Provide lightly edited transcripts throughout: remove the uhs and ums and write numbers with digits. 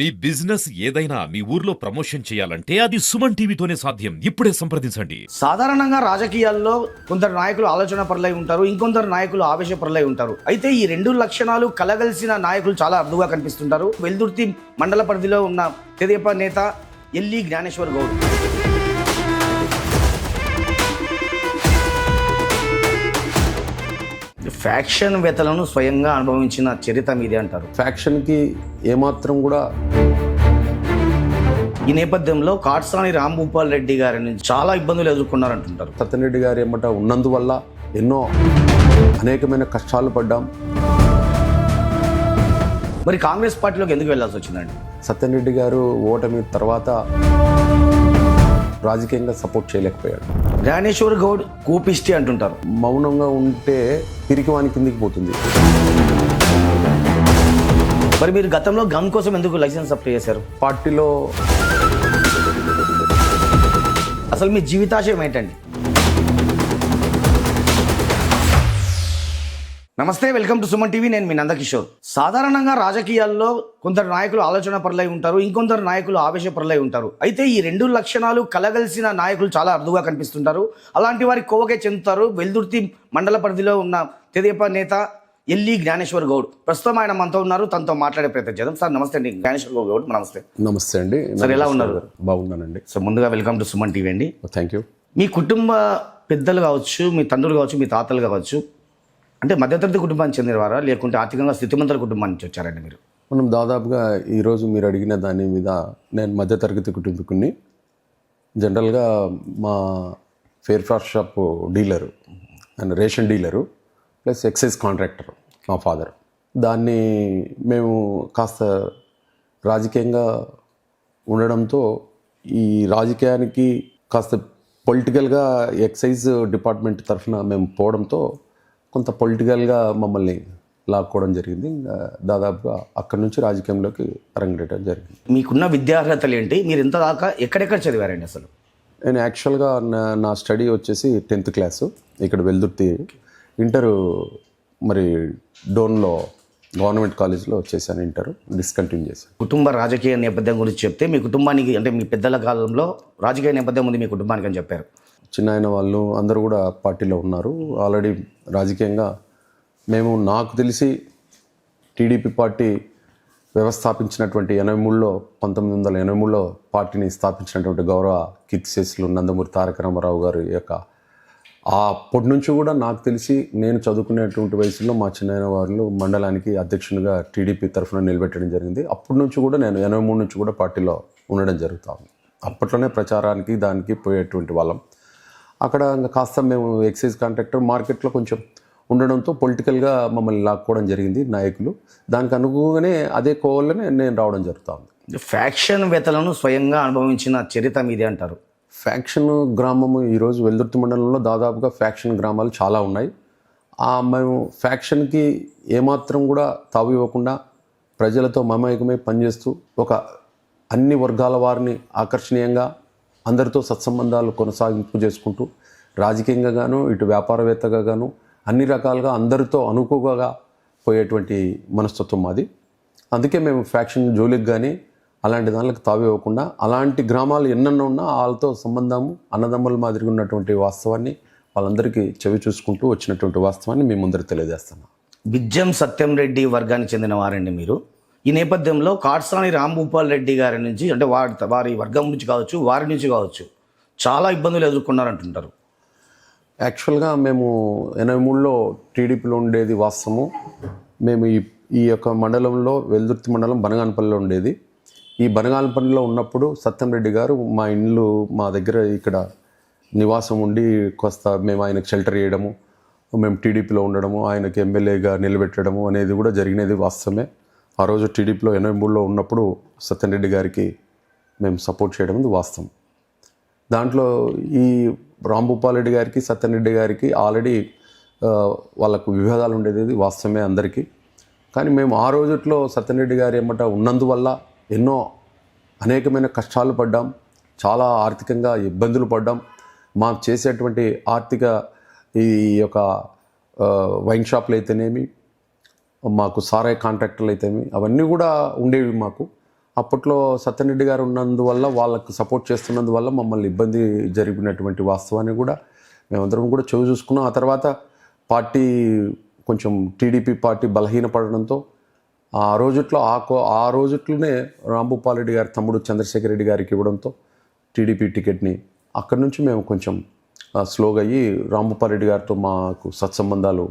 మీ business ఏదైనా మీ ఊర్లో promotion చేయాలంటే అది సుమన్ టీవీతోనే సాధ్యం. ఇప్పుడే సంప్రదించండి. సాధారణంగా రాజకీయాల్లో కొందరు నాయకులు ఆలోచన పరులై ఉంటారు, ఇంకొందరు నాయకులు ఆవేశపరులై ఉంటారు. అయితే ఈ రెండు లక్షణాలు కలగలిసిన నాయకులు చాలా అరుదుగా కనిపిస్తుంటారు. వెల్దుర్తి మండల పరిధిలో ఉన్న తెదేపా నేత ఎల్లి జ్ఞానేశ్వర్ గౌడ్. ఫ్యాక్షన్ వేతలను స్వయంగా అనుభవించిన చరిత్ర మీదే అంటారు. ఫ్యాక్షన్కి ఏమాత్రం కూడా ఈ నేపథ్యంలో కాట్సాని రాంభూపాల్ రెడ్డి గారి నుంచి చాలా ఇబ్బందులు ఎదుర్కొన్నారంటుంటారు. సత్యరెడ్డి గారు ఏమంట ఉన్నందువల్ల ఎన్నో అనేకమైన కష్టాలు పడ్డాం. మరి కాంగ్రెస్ పార్టీలోకి ఎందుకు వెళ్లాల్సి వచ్చిందండి? సత్యరెడ్డి గారు ఓటమి తర్వాత రాజకీయంగా సపోర్ట్ చేయలేకపోయాడు. జ్ఞానేశ్వర్ గౌడ్ కోపిష్టి అంటుంటారు. మౌనంగా ఉంటే పిరికివాని కిందికి పోతుంది. మరి మీరు గతంలో గన్ కోసం ఎందుకు లైసెన్స్ అప్లై చేశారు? పార్టీలో అసలు మీ జీవితాశయం ఏంటండి? నమస్తే, వెల్కమ్ టు సుమన్ టీవీ. నేను మీ నందకిషోర్. సాధారణంగా రాజకీయాల్లో కొందరు నాయకులు ఆలోచన పరులై ఉంటారు, ఇంకొందరు నాయకులు ఆవేశపరులై ఉంటారు. అయితే ఈ రెండు లక్షణాలు కలగలిసిన నాయకులు చాలా అరుదుగా కనిపిస్తుంటారు. అలాంటి వారి కోవకే చెందుతారు వెల్దుర్తి మండల పరిధిలో ఉన్న తెదేపా నేత ఎల్లి జ్ఞానేశ్వర్ గౌడ్. ప్రస్తుతం ఆయన మనతో ఉన్నారు, తనతో మాట్లాడే ప్రయత్నం చేద్దాం. సార్ నమస్తే అండి. జ్ఞానేశ్వర్ గౌడ్ నమస్తే. నమస్తే అండి. సార్ ఎలా ఉన్నారు? బాగున్నానండి. సో ముందుగా వెల్కమ్ టు సుమన్ టీవీ అండి. Thank you. మీ కుటుంబ పెద్దలు కావచ్చు, మీ తండ్రులు కావచ్చు, మీ తాతలు కావచ్చు, అంటే మధ్యతరగతి కుటుంబానికి చెందినవారా లేకుంటే ఆర్థికంగా స్థితిమంతుల కుటుంబం నుంచి వచ్చారండి మీరు? మనం దాదాపుగా ఈరోజు మీరు అడిగిన దాని మీద నేను మధ్యతరగతి కుటుంబకుని. జనరల్గా మా ఫేర్ఫార్ shop dealer and ration dealer plus excise contractor మా ఫాదర్. దాన్ని మేము కాస్త రాజకీయంగా ఉండడంతో ఈ రాజకీయానికి కాస్త పొలిటికల్గా ఎక్సైజ్ డిపార్ట్మెంట్ తరఫున మేము పోవడంతో కొంత పొలిటికల్గా మమ్మల్ని లాక్కోవడం జరిగింది. దాదాపుగా అక్కడి నుంచి రాజకీయంలోకి అరంగేయడం జరిగింది. మీకున్న విద్యార్హతలు ఏంటి? మీరు ఇంత దాకా ఎక్కడెక్కడ చదివారండి అసలు? నేను యాక్చువల్గా నా స్టడీ వచ్చేసి 10th క్లాసు ఇక్కడ వెల్దుర్తి. ఇంటరు మరి డోన్లో గవర్నమెంట్ కాలేజ్లో చేశాను. ఇంటర్ డిస్కంటిన్యూ చేశాను. కుటుంబ రాజకీయ నేపథ్యం గురించి చెప్తే, మీ కుటుంబానికి అంటే మీ పెద్దల కాలంలో రాజకీయ నేపథ్యం ఉంది మీ కుటుంబానికి అని చెప్పారు. చిన్న వాళ్ళు అందరూ కూడా పార్టీలో ఉన్నారు ఆల్రెడీ రాజకీయంగా. మేము నాకు తెలిసి టీడీపీ పార్టీ వ్యవస్థాపించినటువంటి 1983లో పార్టీని స్థాపించినటువంటి గౌరవ కీర్తిశేషులు నందమూరి తారక రామారావు గారు యొక్క అప్పటి నుంచి కూడా నాకు తెలిసి నేను చదువుకునేటువంటి వయసులో మా చిన్న వాళ్ళు మండలానికి అధ్యక్షునిగా టీడీపీ తరఫున నిలబెట్టడం జరిగింది. అప్పటి నుంచి కూడా నేను 83 నుంచి కూడా పార్టీలో ఉండడం జరుగుతుంది. అప్పట్లోనే ప్రచారానికి దానికి పోయేటువంటి వాళ్ళం. అక్కడ ఇంకా కాస్త మేము ఎక్సైజ్ కాంట్రాక్టర్ మార్కెట్లో కొంచెం ఉండడంతో పొలిటికల్గా మమ్మల్ని లాక్కోవడం జరిగింది నాయకులు. దానికి అనుగుణంగానే అదే కోవల్లోనే నేను రావడం జరుగుతుంది. ఫ్యాక్షన్ వేతలను స్వయంగా అనుభవించిన చరిత్ర మీదే అంటారు. ఫ్యాక్షన్ గ్రామము ఈరోజు వెల్దుర్తి మండలంలో దాదాపుగా ఫ్యాక్షన్ గ్రామాలు చాలా ఉన్నాయి. మేము ఫ్యాక్షన్కి ఏమాత్రం కూడా తావు ఇవ్వకుండా ప్రజలతో మమేకమై పనిచేస్తూ ఒక అన్ని వర్గాల వారిని ఆకర్షణీయంగా అందరితో సత్సంబంధాలు కొనసాగింపు చేసుకుంటూ రాజకీయంగా గాను ఇటు వ్యాపారవేత్తగా గాను అన్ని రకాలుగా అందరితో అనుకోగా పోయేటువంటి మనస్తత్వం మాది. అందుకే మేము ఫ్యాక్షన్ జోలికి కానీ అలాంటి దానికి తావివ్వకుండా అలాంటి గ్రామాలు ఎన్నెన్నో ఉన్నా వాళ్ళతో సంబంధము అన్నదమ్ముల మాదిరిగా ఉన్నటువంటి వాస్తవాన్ని వాళ్ళందరికీ చెవి చూసుకుంటూ వచ్చినటువంటి వాస్తవాన్ని మీ ముందర తెలియజేస్తున్నాం. బిజ్జం సత్యం రెడ్డి వర్గానికి చెందిన వారండి మీరు. ఈ నేపథ్యంలో కాట్సాని రాంభూపాల్ రెడ్డి గారి నుంచి అంటే వారి వర్గం నుంచి కావచ్చు, వారి నుంచి కావచ్చు, చాలా ఇబ్బందులు ఎదుర్కొన్నారంటుంటారు. యాక్చువల్గా మేము 83లో టీడీపీలో ఉండేది వాస్తవము. మేము ఈ యొక్క మండలంలో వెల్దుర్తి మండలం బనగానపల్లిలో ఉండేది. ఈ బనగానపల్లిలో ఉన్నప్పుడు సత్యం రెడ్డి గారు మా ఇల్లు మా దగ్గర ఇక్కడ నివాసం ఉండి కాస్త మేము ఆయనకు షెల్టర్ చేయడము, మేము టీడీపీలో ఉండడము, ఆయనకి ఎమ్మెల్యేగా నిలబెట్టడము అనేది కూడా జరిగినది వాస్తవమే. ఆ రోజు టీడీపీలో 83లో ఉన్నప్పుడు సత్యం రెడ్డి గారికి మేము సపోర్ట్ చేయడం వాస్తవం. దాంట్లో ఈ రాంభూపాల్ రెడ్డి గారికి సత్యం రెడ్డి గారికి ఆల్రెడీ వాళ్ళకు విభేదాలు ఉండేది వాస్తవమే అందరికీ. కానీ మేము ఆ రోజుట్లో సత్యం రెడ్డి గారు ఏమంట ఉన్నందువల్ల ఎన్నో అనేకమైన కష్టాలు పడ్డాం, చాలా ఆర్థికంగా ఇబ్బందులు పడ్డాం. మాకు చేసేటువంటి ఆర్థిక ఈ యొక్క వైన్ షాప్లు అయితేనేమి, మాకు సారాయి కాంట్రాక్టర్లు అయితేమి అవన్నీ కూడా ఉండేవి మాకు. అప్పట్లో సత్యరెడ్డి గారు ఉన్నందువల్ల వాళ్ళకు సపోర్ట్ చేస్తున్నందువల్ల మమ్మల్ని ఇబ్బంది జరిగినటువంటి వాస్తవాన్ని కూడా మేమందరం కూడా చెవి చూసుకున్నాం. ఆ తర్వాత పార్టీ కొంచెం టీడీపీ పార్టీ బలహీనపడడంతో ఆ రోజుట్లోనే రాంభూపాల్ రెడ్డి గారి తమ్ముడు చంద్రశేఖర్ రెడ్డి గారికి ఇవ్వడంతో టీడీపీ టికెట్ని అక్కడి నుంచి మేము కొంచెం స్లోగా అయ్యి రాంభూపాల్ రెడ్డి గారితో మాకు సత్సంబంధాలు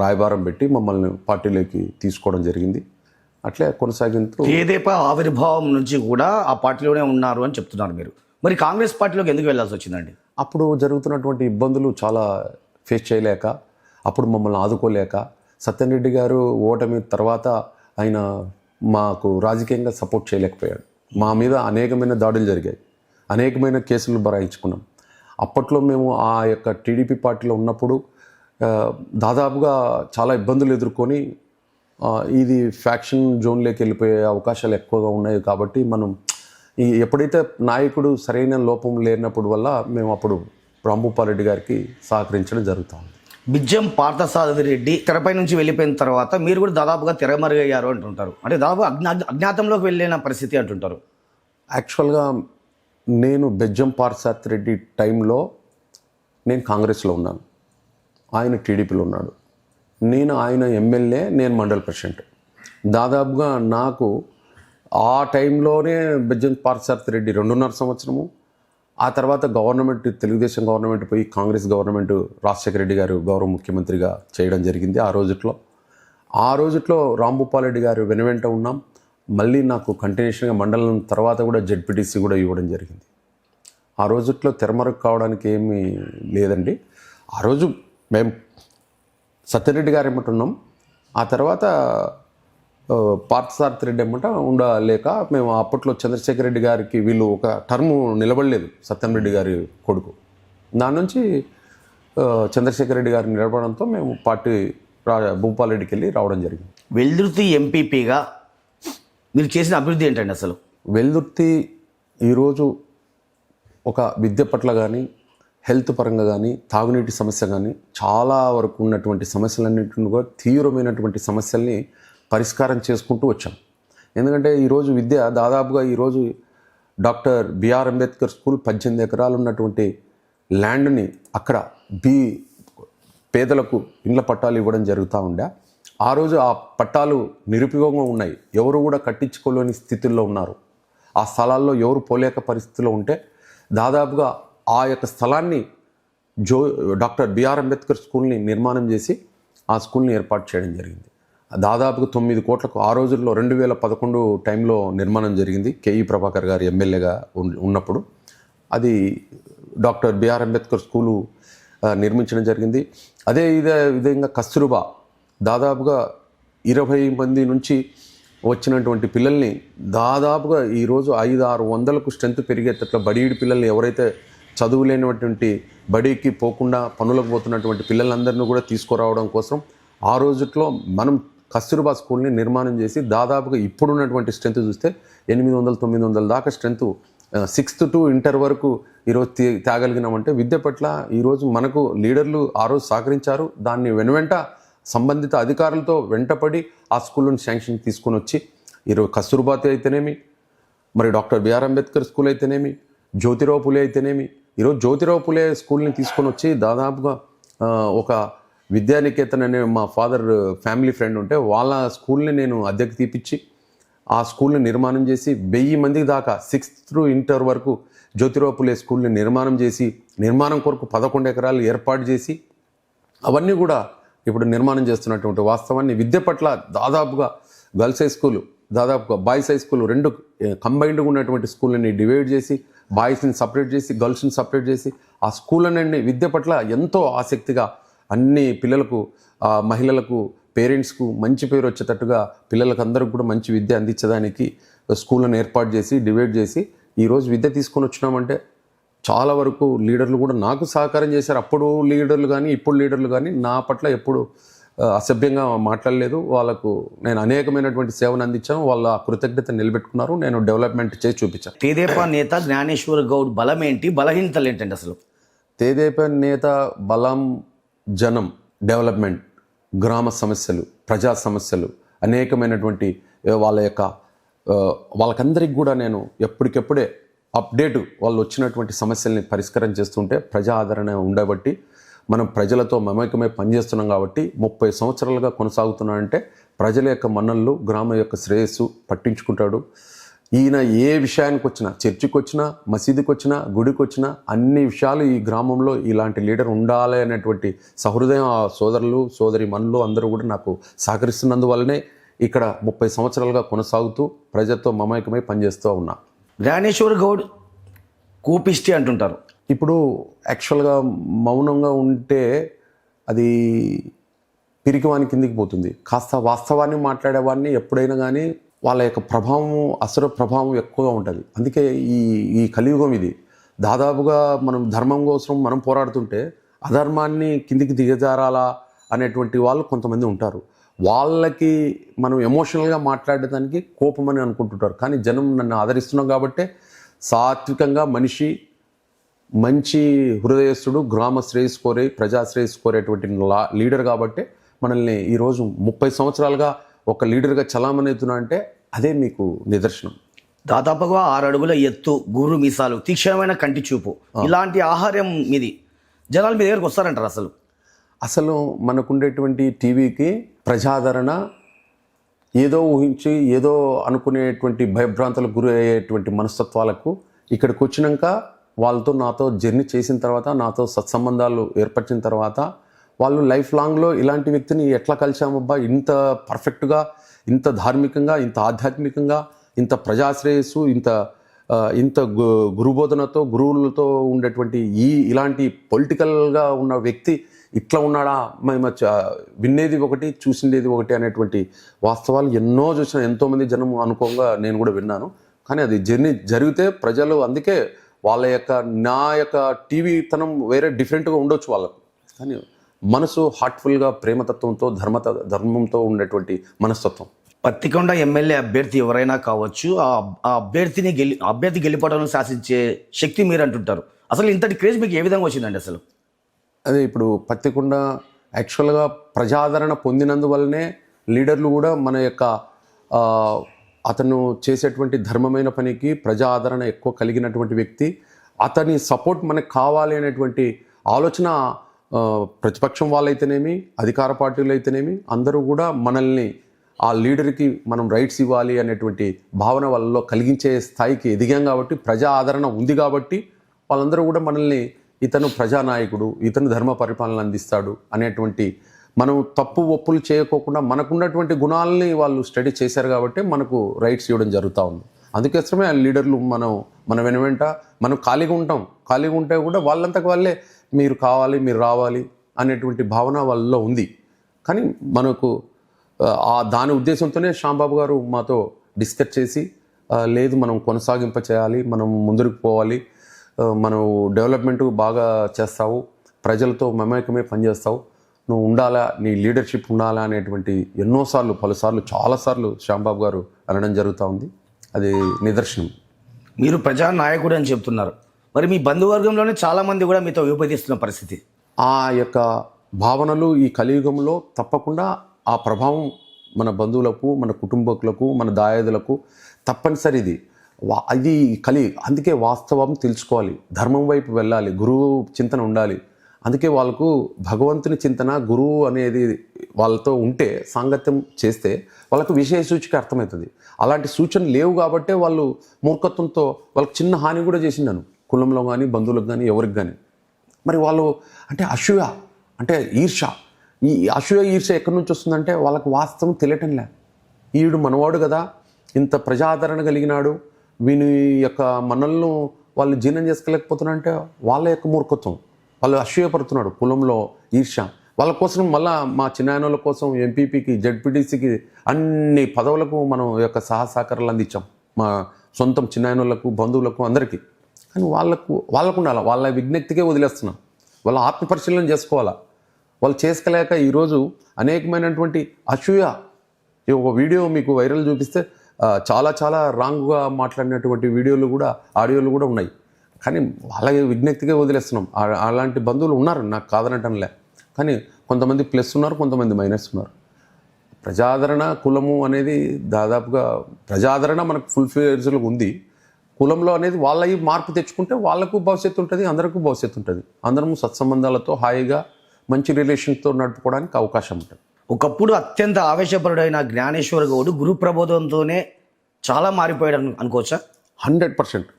రాయబారం పెట్టి మమ్మల్ని పార్టీలోకి తీసుకోవడం జరిగింది. అట్లే కొనసాగింతూ తెదేపా ఆవిర్భావం నుంచి కూడా ఆ పార్టీలోనే ఉన్నారు అని చెప్తున్నారు మీరు. మరి కాంగ్రెస్ పార్టీలోకి ఎందుకు వెళ్ళాల్సి వచ్చిందండి? అప్పుడు జరుగుతున్నటువంటి ఇబ్బందులు చాలా ఫేస్ చేయలేక, అప్పుడు మమ్మల్ని ఆదుకోలేక, సత్యరెడ్డి గారు ఓటమి తర్వాత ఆయన మాకు రాజకీయంగా సపోర్ట్ చేయలేకపోయాడు. మా మీద అనేకమైన దాడులు జరిగాయి, అనేకమైన కేసులు బరాయించుకున్నాం. అప్పట్లో మేము ఆ యొక్క టీడీపీ పార్టీలో ఉన్నప్పుడు దాదాపుగా చాలా ఇబ్బందులు ఎదుర్కొని ఇది ఫ్యాక్షన్ జోన్లోకి వెళ్ళిపోయే అవకాశాలు ఎక్కువగా ఉన్నాయి. కాబట్టి మనం ఎప్పుడైతే నాయకుడు సరైన లోపం లేనప్పుడు వల్ల మేము అప్పుడు రాంభూపాల్ రెడ్డి గారికి సహకరించడం జరుగుతుంది. బిజ్జం పార్థసారథి రెడ్డి తెరపై నుంచి వెళ్ళిపోయిన తర్వాత మీరు కూడా దాదాపుగా తెరమరుగయ్యారు అంటుంటారు. అంటే దాదాపు అజ్ఞాతంలోకి వెళ్ళిన పరిస్థితి అంటుంటారు. యాక్చువల్గా నేను బెజ్జం పార్థసారథి రెడ్డి టైంలో నేను కాంగ్రెస్లో ఉన్నాను, ఆయన టీడీపీలో ఉన్నాడు. ఆయన ఎమ్మెల్యే, నేను మండల ప్రెసిడెంట్. దాదాపుగా నాకు ఆ టైంలోనే బెజ్జం పార్థసారథి రెడ్డి 2.5 సంవత్సరము, ఆ తర్వాత గవర్నమెంట్ తెలుగుదేశం గవర్నమెంట్ పోయి కాంగ్రెస్ గవర్నమెంట్ రాజశేఖర రెడ్డి గారు గౌరవ ముఖ్యమంత్రిగా చేయడం జరిగింది. ఆ రోజుట్లో రాంభూపాల్ రెడ్డి గారు వెనువెంట ఉన్నాం. మళ్ళీ నాకు కంటిన్యూషన్గా మండలం తర్వాత కూడా జెడ్పీటీసీ కూడా ఇవ్వడం జరిగింది. ఆ రోజుట్లో తెరమరుగు కావడానికి ఏమీ లేదండి. ఆ రోజు మేము సత్యరెడ్డి గారు ఏమంటున్నాం, ఆ తర్వాత పార్థసారథి రెడ్డి ఏమంట ఉండలేక మేము అప్పట్లో చంద్రశేఖర్ రెడ్డి గారికి వీళ్ళు ఒక టర్ము నిలబడలేదు, సత్యంరెడ్డి గారి కొడుకు. దాని నుంచి చంద్రశేఖర్ రెడ్డి గారు నిలబడంతో మేము పార్టీ భూపాల్ రెడ్డికి వెళ్ళి రావడం జరిగింది. వెల్దుర్తి ఎంపీపీగా మీరు చేసిన అభివృద్ధి ఏంటండి అసలు? వెల్దుర్తి ఈరోజు ఒక విద్య పట్ల కానీ, హెల్త్ పరంగా కానీ, తాగునీటి సమస్య కానీ చాలా వరకు ఉన్నటువంటి సమస్యలన్నింటిని కూడా తీవ్రమైనటువంటి సమస్యల్ని పరిష్కారం చేసుకుంటూ వచ్చాం. ఎందుకంటే ఈరోజు విద్య దాదాపుగా ఈరోజు డాక్టర్ బిఆర్ అంబేద్కర్ స్కూల్ 18 ఎకరాలు ఉన్నటువంటి ల్యాండ్ని అక్కడ పేదలకు ఇండ్ల పట్టాలు ఇవ్వడం జరుగుతూ ఉండే. ఆ రోజు ఆ పట్టాలు నిరుపయోగంగా ఉన్నాయి, ఎవరు కూడా కట్టించుకోలేని స్థితిలో ఉన్నారు. ఆ స్థలాల్లో ఎవరు పోలేక పరిస్థితిలో ఉంటే దాదాపుగా ఆ యొక్క స్థలాన్ని డాక్టర్ బిఆర్ అంబేద్కర్ స్కూల్ని నిర్మాణం చేసి ఆ స్కూల్ని ఏర్పాటు చేయడం జరిగింది. దాదాపుగా 9 కోట్లకు ఆ రోజుల్లో 2011 టైంలో నిర్మాణం జరిగింది. కేఈ ప్రభాకర్ గారు ఎమ్మెల్యేగా ఉన్నప్పుడు అది డాక్టర్ బిఆర్ అంబేద్కర్ స్కూలు నిర్మించడం జరిగింది. ఇదే విధంగా కస్తూర్బా దాదాపుగా 20 మంది నుంచి వచ్చినటువంటి పిల్లల్ని దాదాపుగా ఈరోజు 500-600కు స్ట్రెంత్ పెరిగేటట్ల బడీడి పిల్లల్ని ఎవరైతే చదువు లేనటువంటి బడికి పోకుండా పనులకు పోతున్నటువంటి పిల్లలందరినీ కూడా తీసుకురావడం కోసం ఆ రోజుట్లో మనం కస్తూర్బా స్కూల్ని నిర్మాణం చేసి దాదాపుగా ఇప్పుడున్నటువంటి స్ట్రెంత్ చూస్తే 800-900 దాకా స్ట్రెంత్ 6th to ఇంటర్ వరకు ఈరోజు తేగలిగినామంటే విద్య పట్ల ఈరోజు మనకు లీడర్లు ఆ రోజు సహకరించారు. దాన్ని వెనువెంట సంబంధిత అధికారులతో వెంటపడి ఆ స్కూల్ని శాంక్షన్ తీసుకొని వచ్చి ఈరోజు కస్తూర్బా అయితేనేమి, మరి డాక్టర్ బిఆర్ అంబేద్కర్ స్కూల్ అయితేనేమి, జ్యోతిరావు పులే అయితేనేమి, ఈరోజు జ్యోతిరావు పులే స్కూల్ని తీసుకొని వచ్చి దాదాపుగా ఒక విద్యానికేతన్ అనే మా ఫాదర్ ఫ్యామిలీ ఫ్రెండ్ ఉంటే వాళ్ళ స్కూల్ని నేను అద్దెకు తీపిచ్చి ఆ స్కూల్ని నిర్మాణం చేసి 1000 మందికి దాకా 6th to ఇంటర్ వరకు జ్యోతిరావు పులే స్కూల్ని నిర్మాణం చేసి నిర్మాణం కొరకు 11 ఎకరాలు ఏర్పాటు చేసి అవన్నీ కూడా ఇప్పుడు నిర్మాణం చేస్తున్నటువంటి వాస్తవాన్ని విద్య పట్ల దాదాపుగా గర్ల్స్ హై స్కూలు, దాదాపుగా బాయ్స్ హై స్కూల్ 2 కంబైన్డ్గా ఉన్నటువంటి స్కూళ్ళని డివైడ్ చేసి బాయ్స్ని సపరేట్ చేసి గర్ల్స్ని సపరేట్ చేసి ఆ స్కూళ్ళని విద్య పట్ల ఎంతో ఆసక్తిగా అన్ని పిల్లలకు, మహిళలకు, పేరెంట్స్కు మంచి పేరు వచ్చేటట్టుగా పిల్లలకు అందరికి కూడా మంచి విద్య అందించడానికి స్కూళ్ళను ఏర్పాటు చేసి డివైడ్ చేసి ఈరోజు విద్య తీసుకొని వచ్చినామంటే చాలా వరకు లీడర్లు కూడా నాకు సహకారం చేశారు. అప్పుడు లీడర్లు కానీ ఇప్పుడు లీడర్లు కానీ నా పట్ల ఎప్పుడు అసభ్యంగా మాట్లాడలేదు. వాళ్ళకు నేను అనేకమైనటువంటి సేవను అందించాను, వాళ్ళ కృతజ్ఞత నిలబెట్టుకున్నారు, నేను డెవలప్మెంట్ చేసి చూపించాను. తెదేపా నేత జ్ఞానేశ్వర్ గౌడ్ బలం ఏంటి, బలహీనతలు ఏంటండి అసలు? తెదేపా నేత బలం జనం, డెవలప్మెంట్, గ్రామ సమస్యలు, ప్రజా సమస్యలు, అనేకమైనటువంటి వాళ్ళ యొక్క వాళ్ళకందరికి కూడా నేను ఎప్పటికెప్పుడే అప్డేట్ వాళ్ళు వచ్చినటువంటి సమస్యల్ని పరిష్కారం చేస్తుంటే ప్రజా ఆదరణ ఉండబట్టి మనం ప్రజలతో మమేకమై పనిచేస్తున్నాం కాబట్టి 30 సంవత్సరాలుగా కొనసాగుతున్నానంటే ప్రజల యొక్క మన్ననలు, గ్రామం యొక్క శ్రేయస్సు పట్టించుకుంటాడు. ఈయన ఏ విషయానికి వచ్చినా, చర్చికి వచ్చినా, మసీదుకి వచ్చినా, గుడికి వచ్చినా అన్ని విషయాలు ఈ గ్రామంలో ఇలాంటి లీడర్ ఉండాలి అనేటువంటి సహృదయం ఆ సోదరులు, సోదరి మనులు అందరూ కూడా నాకు సహకరిస్తున్నందువల్లనే ఇక్కడ 30 సంవత్సరాలుగా కొనసాగుతూ ప్రజలతో మమేకమై పనిచేస్తూ ఉన్నా. జ్ఞానేశ్వర్ గౌడ్ కూపిష్టి అంటుంటారు. ఇప్పుడు యాక్చువల్గా మౌనంగా ఉంటే అది పిరికివాని కిందికి పోతుంది. కాస్త వాస్తవాన్ని మాట్లాడేవాడిని ఎప్పుడైనా కానీ వాళ్ళ యొక్క ప్రభావం, అసుర ప్రభావం ఎక్కువగా ఉంటుంది. అందుకే ఈ కలియుగం ఇది. దాదాపుగా మనం ధర్మం కోసం మనం పోరాడుతుంటే అధర్మాన్ని కిందికి దిగజారాలా అనేటువంటి వాళ్ళు కొంతమంది ఉంటారు. వాళ్ళకి మనం ఎమోషనల్గా మాట్లాడడానికి కోపమని అనుకుంటుంటారు. కానీ జనం నన్ను ఆదరిస్తున్నాం కాబట్టే సాత్వికంగా మనిషి, మంచి హృదయస్తుడు, గ్రామ శ్రేయస్ కోరే, ప్రజా శ్రేయస్ కోరేటువంటి లీడర్ కాబట్టి మనల్ని ఈరోజు 30 సంవత్సరాలుగా ఒక లీడర్గా చలామణవుతున్నా అంటే అదే మీకు నిదర్శనం. దాదాపుగా 6 అడుగుల ఎత్తు, గుర్రు మీసాలు, తీక్షణమైన కంటి చూపు, ఇలాంటి ఆహార్యం మీది. జనాలు మీ దగ్గరకు వస్తారంటారు. అసలు మనకుండేటువంటి టీవీకి ప్రజాదరణ ఏదో ఊహించి ఏదో అనుకునేటువంటి భయభ్రాంతులకు గురి అయ్యేటువంటి మనస్తత్వాలకు ఇక్కడికి వచ్చినాక వాళ్ళతో నాతో జర్నీ చేసిన తర్వాత, నాతో సత్సంబంధాలు ఏర్పరిచిన తర్వాత వాళ్ళు లైఫ్ లాంగ్లో ఇలాంటి వ్యక్తిని ఎట్లా కలిసామబ్బా, ఇంత పర్ఫెక్ట్గా, ఇంత ధార్మికంగా, ఇంత ఆధ్యాత్మికంగా, ఇంత ప్రజాశ్రేయస్సు, ఇంత గురుబోధనతో, గురువులతో ఉండేటువంటి ఇలాంటి పొలిటికల్గా ఉన్న వ్యక్తి ఇట్లా ఉన్నాడా, మేము వినేది ఒకటి, చూసిండేది ఒకటి అనేటువంటి వాస్తవాలు ఎన్నో చూసిన, ఎంతోమంది జనం అనుకోగా నేను కూడా విన్నాను. కానీ అది జర్నీ జరిగితే ప్రజలు, అందుకే వాళ్ళ యొక్క నా యొక్క టీవీ తనం వేరే డిఫరెంట్గా ఉండొచ్చు వాళ్ళకు, కానీ మనసు హార్ట్ఫుల్గా, ప్రేమతత్వంతో, ధర్మంతో ఉండేటువంటి మనస్తత్వం. పత్తికొండ ఎమ్మెల్యే అభ్యర్థి ఎవరైనా కావచ్చు, ఆ అభ్యర్థి గెలిపడంలో శాసించే శక్తి మీరు అంటుంటారు. అసలు ఇంతటి క్రేజ్ మీకు ఏ విధంగా వచ్చిందండి? అసలు అదే ఇప్పుడు పత్తికొండ యాక్చువల్గా ప్రజాదరణ పొందినందువల్లనే లీడర్లు కూడా మన యొక్క అతను చేసేటువంటి ధర్మమైన పనికి ప్రజా ఆదరణ ఎక్కువ కలిగినటువంటి వ్యక్తి, అతని సపోర్ట్ మనకు కావాలి అనేటువంటి ఆలోచన ప్రతిపక్షం వాళ్ళైతేనేమి, అధికార పార్టీలు అయితేనేమి అందరూ కూడా మనల్ని ఆ లీడర్కి మనం రైట్స్ ఇవ్వాలి అనేటువంటి భావన వాళ్ళలో కలిగించే స్థాయికి ఎదిగాం కాబట్టి, ప్రజా ఆదరణ ఉంది కాబట్టి వాళ్ళందరూ కూడా మనల్ని ఇతను ప్రజానాయకుడు, ఇతను ధర్మ పరిపాలన అందిస్తాడు అనేటువంటి, మనం తప్పు ఒప్పులు చేయకోకుండా మనకున్నటువంటి గుణాలని వాళ్ళు స్టడీ చేశారు కాబట్టి మనకు రైట్స్ ఇవ్వడం జరుగుతూ ఉంది. అందుకోసమే ఆ లీడర్లు మన వెనువెంట మనం ఖాళీగా ఉంటాం. ఖాళీగా ఉంటే కూడా వాళ్ళంతకు వాళ్ళే మీరు కావాలి, మీరు రావాలి అనేటువంటి భావన వాళ్ళలో ఉంది. కానీ మనకు దాని ఉద్దేశంతోనే శ్యాంబాబు గారు మాతో డిస్కస్ చేసి, లేదు మనం కొనసాగింప చేయాలి, మనం ముందుకు పోవాలి, మనం డెవలప్మెంట్ బాగా చేస్తావు, ప్రజలతో మమేకమే పనిచేస్తావు, నువ్వు ఉండాలా, నీ లీడర్షిప్ ఉండాలా అనేటువంటి ఎన్నోసార్లు, పలుసార్లు, చాలాసార్లు శ్యాంబాబు గారు అనడం జరుగుతూ ఉంది. అది నిదర్శనం. మీరు ప్రజానాయకుడు అని చెప్తున్నారు, మరి మీ బంధువర్గంలోనే చాలామంది కూడా మీతో విభజిస్తున్న పరిస్థితి. ఆ యొక్క భావనలు ఈ కలియుగంలో తప్పకుండా ఆ ప్రభావం మన బంధువులకు, మన కుటుంబకులకు, మన దాయాదులకు తప్పనిసరిది. అది అందుకే వాస్తవం తెలుసుకోవాలి, ధర్మం వైపు వెళ్ళాలి, గురువు చింతన ఉండాలి. అందుకే వాళ్ళకు భగవంతుని చింతన, గురువు అనేది వాళ్ళతో ఉంటే, సాంగత్యం చేస్తే వాళ్ళకు విషయ సూచిక అర్థమవుతుంది. అలాంటి సూచనలు లేవు కాబట్టే వాళ్ళు మూర్ఖత్వంతో వాళ్ళకి చిన్న హాని కూడా చేసిండాను, కులంలో కానీ, బంధువులకు కానీ, ఎవరికి కానీ. మరి వాళ్ళు అంటే అసూయ, అంటే ఈర్ష. ఈ అసూయ, ఈర్ష ఎక్కడి నుంచి వస్తుందంటే వాళ్ళకు వాస్తవం తెలియటంలే. ఈడు మనవాడు కదా, ఇంత ప్రజాదరణ కలిగినాడు, వీని యొక్క మనల్ని వాళ్ళు జీర్ణం చేసుకోలేకపోతున్నారంటే వాళ్ళ యొక్క మూర్ఖత్వం. వాళ్ళు అసూయపడుతున్నాడు, కులంలో ఈర్ష. వాళ్ళ కోసం మళ్ళా మా చిన్నాయనోళ్ళ కోసం ఎంపీపీకి, జడ్పీటీసీకి అన్ని పదవులకు మనం యొక్క సహకారాలు అందించాం, మా సొంతం చిన్నాయనోళ్ళకు, బంధువులకు, అందరికీ. కానీ వాళ్ళకు ఉండాలి, వాళ్ళ విజ్ఞప్తికే వదిలేస్తున్నాం. వాళ్ళ ఆత్మపరిశీలన చేసుకోవాలా. వాళ్ళు చేసుకోలేక ఈరోజు అనేకమైనటువంటి అసూయ. ఒక వీడియో మీకు వైరల్ చూపిస్తే చాలా చాలా రాంగ్గా మాట్లాడినటువంటి వీడియోలు కూడా, ఆడియోలు కూడా ఉన్నాయి. కానీ వాళ్ళ విజ్ఞప్తిగా వదిలేస్తున్నాం. అలాంటి బంధువులు ఉన్నారు, నాకు కాదనటంలే. కానీ కొంతమంది ప్లస్ ఉన్నారు, కొంతమంది మైనస్ ఉన్నారు. ప్రజాదరణ కులము అనేది దాదాపుగా ప్రజాదరణ మనకు ఫుల్ ఫ్లెడ్జ్లో ఉంది. కులంలో అనేది వాళ్ళ ఈ మార్పు తెచ్చుకుంటే వాళ్ళకు భవిష్యత్తు ఉంటుంది, అందరికీ భవిష్యత్తు ఉంటుంది. అందరము సత్సంబంధాలతో హాయిగా మంచి రిలేషన్తో నడుపుకోవడానికి అవకాశం ఉంటుంది. ఒకప్పుడు అత్యంత ఆవేశపరుడైన జ్ఞానేశ్వర్ గౌడ్ గురు ప్రబోధంతోనే చాలా మారిపోయాడు అనుకోవచ్చా? 100%.